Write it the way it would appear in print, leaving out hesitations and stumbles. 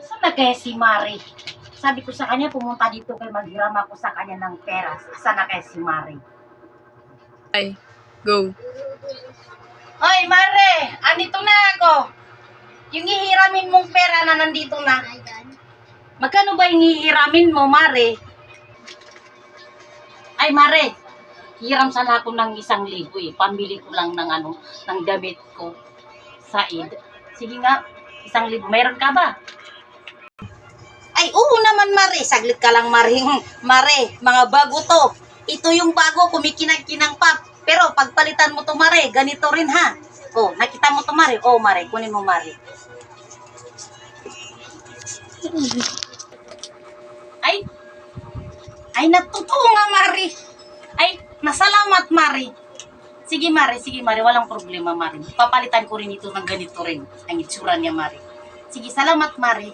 Saan na kaya si Mari? Sabi ko sa kanya, pumunta dito kay maghiram ako sa kanya ng pera. Saan na kaya si Mari? Ay, go. Oy, Mare! Andito na ako. Yung ihiramin mong pera na nandito na. Magkano ba yung ihiramin mo, Mare? Ay, Mare, hiram sana ako ng 1,000 eh. Pambili ko lang ng ng damit ko sa Eid. Sige nga, 1,000. Meron ka ba? Ay, oo naman, Mare. Saglit ka lang, Mare. Mare, mga bago to. Ito yung bago, kumikinang-kinang pa. Pero pagpalitan mo to, Mare, ganito rin ha. Oh, nakita mo to, Mare. Oh, Mare, kunin mo, Mare. Ay, natutuwa nga, Mare. Ay, nasalamat, Mare. Sige, Mare, walang problema, Mare. Papalitan ko rin ito ng ganito rin. Ang itsura niya, Mare. Sige, salamat, Mare.